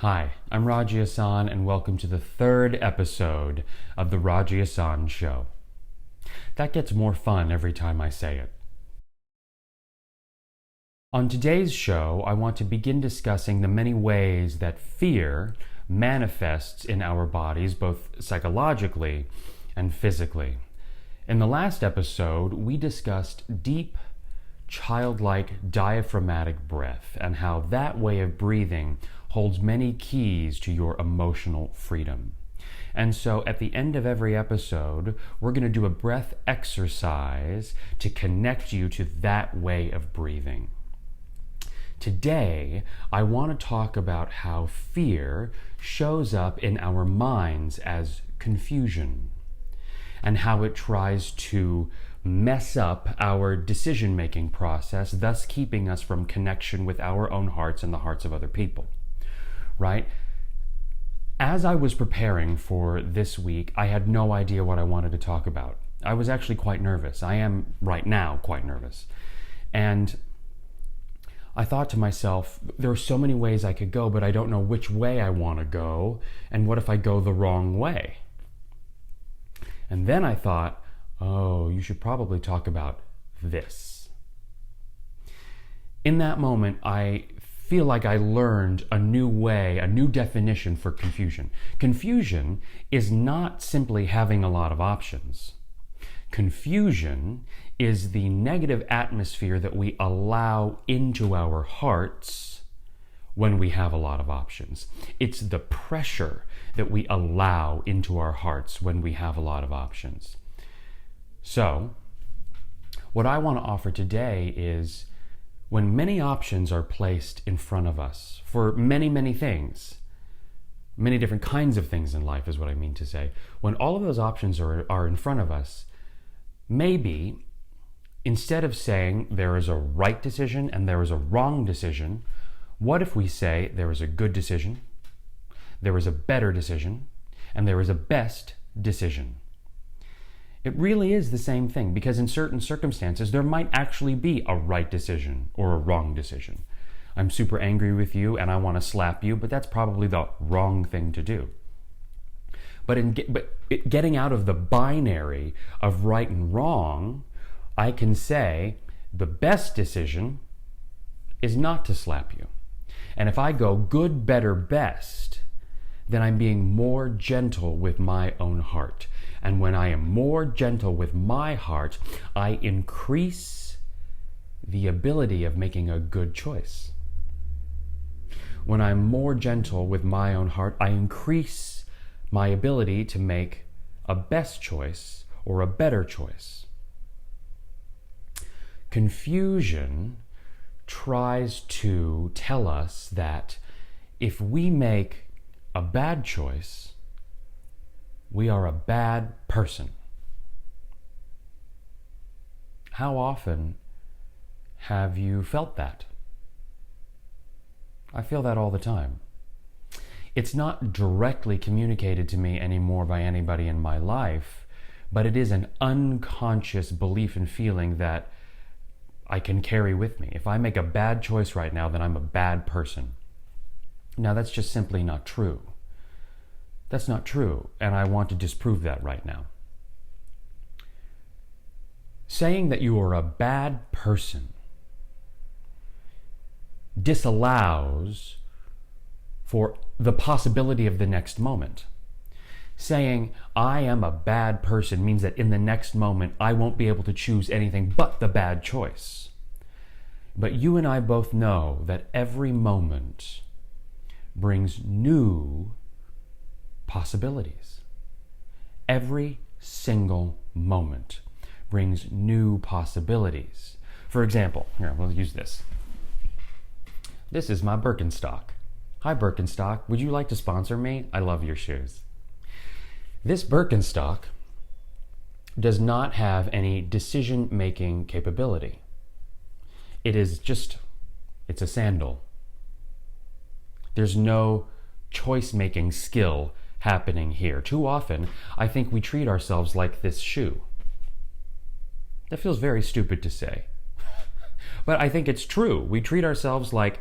Hi, I'm RAJI AHSAN, and welcome to the third episode of the RAJI AHSAN Show. That gets more fun every time I say it. On today's show, I want to begin discussing the many ways that fear manifests in our bodies, both psychologically and physically. In the last episode, we discussed deep, childlike diaphragmatic breath and how that way of breathing holds many keys to your emotional freedom. And so at the end of every episode, we're going to do a breath exercise to connect you to that way of breathing. Today, I want to talk about how fear shows up in our minds as confusion, and how it tries to mess up our decision-making process, thus keeping us from connection with our own hearts and the hearts of other people. Right? As I was preparing for this week, I had no idea what I wanted to talk about. I was actually quite nervous. I am right now quite nervous. And I thought to myself, there are so many ways I could go, but I don't know which way I want to go. And what if I go the wrong way? And then I thought, oh, you should probably talk about this. In that moment, I feel like I learned a new way, a new definition for confusion. Confusion is not simply having a lot of options. Confusion is the negative atmosphere that we allow into our hearts when we have a lot of options. It's the pressure that we allow into our hearts when we have a lot of options. So, what I want to offer today is when many options are placed in front of us for many things, many different kinds of things in life is what I mean to say. When all of those options are in front of us, maybe instead of saying there is a right decision and there is a wrong decision, what if we say there is a good decision, there is a better decision, and there is a best decision? It really is the same thing, because in certain circumstances, there might actually be a right decision or a wrong decision. I'm super angry with you and I want to slap you, but that's probably the wrong thing to do. But getting out of the binary of right and wrong, I can say the best decision is not to slap you. And if I go good, better, best, then I'm being more gentle with my own heart. And when I am more gentle with my heart, I increase the ability of making a good choice. When I'm more gentle with my own heart, I increase my ability to make a best choice or a better choice. Confusion tries to tell us that if we make a bad choice, we are a bad person. How often have you felt that? I feel that all the time. It's not directly communicated to me anymore by anybody in my life, but it is an unconscious belief and feeling that I can carry with me. If I make a bad choice right now, then I'm a bad person. Now, that's just simply not true. That's not true, and I want to disprove that right now. Saying that you are a bad person disallows for the possibility of the next moment. Saying I am a bad person means that in the next moment I won't be able to choose anything but the bad choice. But you and I both know that every moment brings new possibilities. Every single moment brings new possibilities. For example, here, we'll use this. This is my Birkenstock. Hi Birkenstock, would you like to sponsor me? I love your shoes. This Birkenstock does not have any decision-making capability. It's a sandal. There's no choice-making skill happening here. Too often, I think we treat ourselves like this shoe. That feels very stupid to say. But I think it's true. We treat ourselves like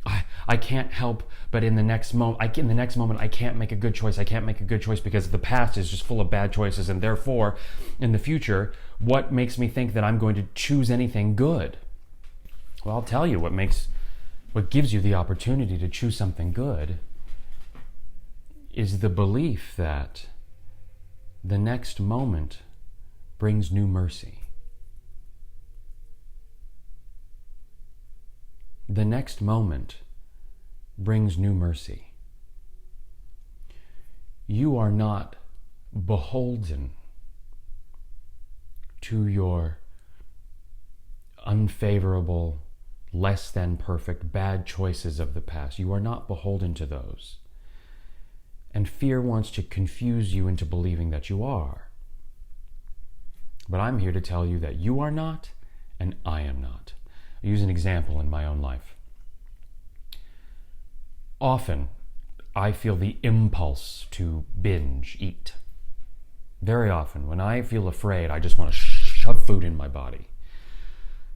I can't help but in the next moment, I can't make a good choice. I can't make a good choice because the past is just full of bad choices, and therefore, in the future, what makes me think that I'm going to choose anything good? Well, I'll tell you what gives you the opportunity to choose something good is the belief that the next moment brings new mercy. The next moment brings new mercy. You are not beholden to your unfavorable, less than perfect, bad choices of the past. You are not beholden to those. And fear wants to confuse you into believing that you are. But I'm here to tell you that you are not, and I am not. I'll use an example in my own life. Often, I feel the impulse to binge eat. Very often, when I feel afraid, I just want to shove food in my body.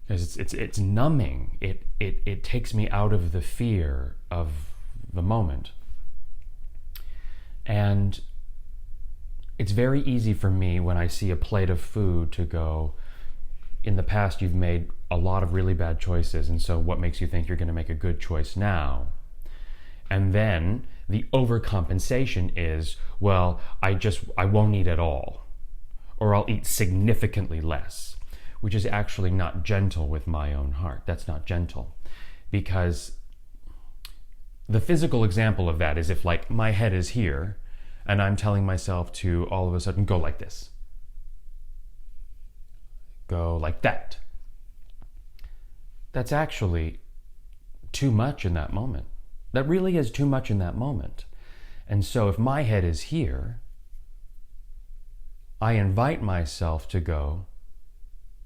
Because it's numbing. It takes me out of the fear of the moment. And it's very easy for me when I see a plate of food to go, in the past you've made a lot of really bad choices, and so what makes you think you're going to make a good choice now? And then the overcompensation is, well, I won't eat at all, or I'll eat significantly less, which is actually not gentle with my own heart. That's not gentle, because the physical example of that is if, like, my head is here and I'm telling myself to all of a sudden go like this, go like that. That's actually too much in that moment. That really is too much in that moment. And so if my head is here, I invite myself to go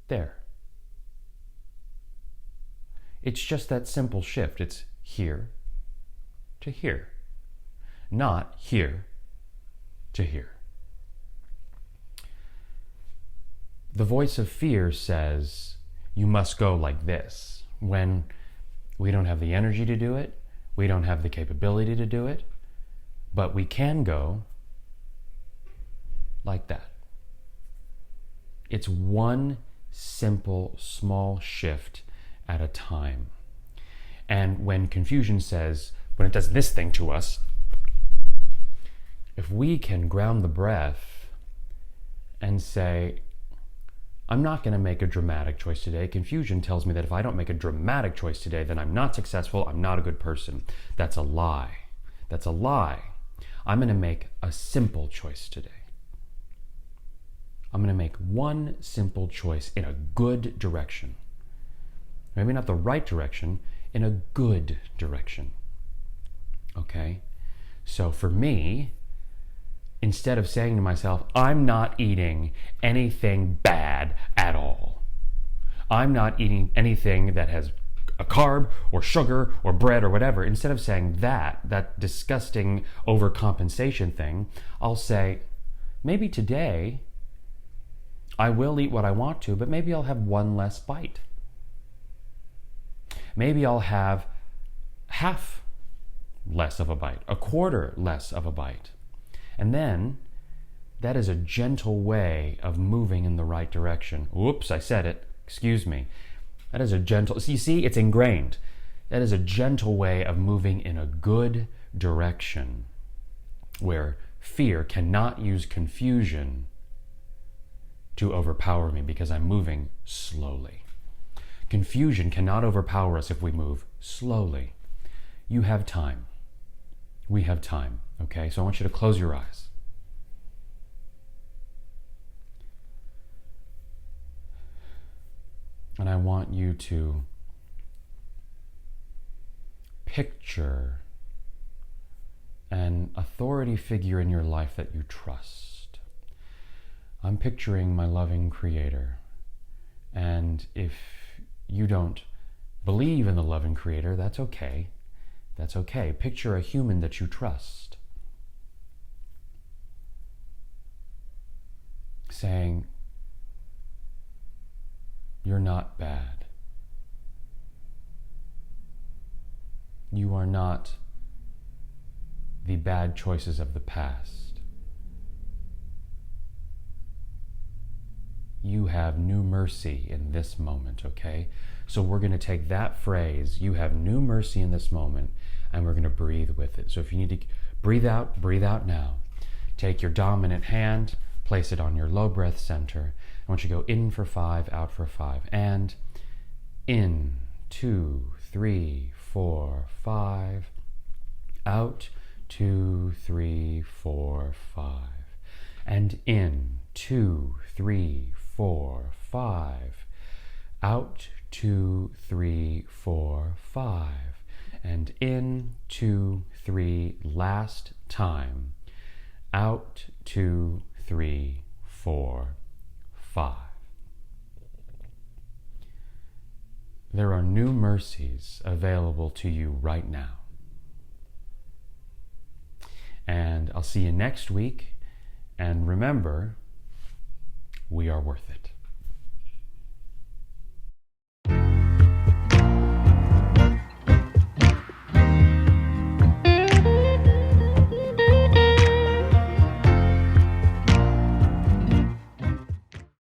there. It's just that simple shift. It's here to here, not here to here. The voice of fear says, you must go like this, when we don't have the energy to do it, we don't have the capability to do it, but we can go like that. It's one simple, small shift at a time. And when confusion says, when it does this thing to us, if we can ground the breath and say, I'm not going to make a dramatic choice today. Confusion tells me that if I don't make a dramatic choice today, then I'm not successful, I'm not a good person. That's a lie. That's a lie. I'm going to make a simple choice today. I'm going to make one simple choice in a good direction. Maybe not the right direction, in a good direction. Okay? So for me, instead of saying to myself, I'm not eating anything bad at all. I'm not eating anything that has a carb or sugar or bread or whatever. Instead of saying that disgusting overcompensation thing, I'll say, maybe today I will eat what I want to, but maybe I'll have one less bite. Maybe I'll have half less of a bite, a quarter less of a bite. And then, that is a gentle way of moving in the right direction. Whoops, I said it. Excuse me. That is a gentle... You see, it's ingrained. That is a gentle way of moving in a good direction, where fear cannot use confusion to overpower me because I'm moving slowly. Confusion cannot overpower us if we move slowly. You have time. We have time. Okay, so I want you to close your eyes. And I want you to picture an authority figure in your life that you trust. I'm picturing my loving Creator. And if you don't believe in the loving Creator, that's okay. That's okay. Picture a human that you trust, saying, you're not bad. You are not the bad choices of the past. You have new mercy in this moment, okay? So we're going to take that phrase, you have new mercy in this moment, and we're going to breathe with it. So if you need to breathe out now. Take your dominant hand, place it on your low breath center. I want you to go in for 5, out for 5. And in, 2, 3, 4, 5. Out, 2, 3, 4, 5. And in, 2, 3, 4, 5. Out, 2, 3, 4, 5. And in, 2, 3, last time. Out, 2, 3, 4, 5. There are new mercies available to you right now. And I'll see you next week. And remember, we are worth it.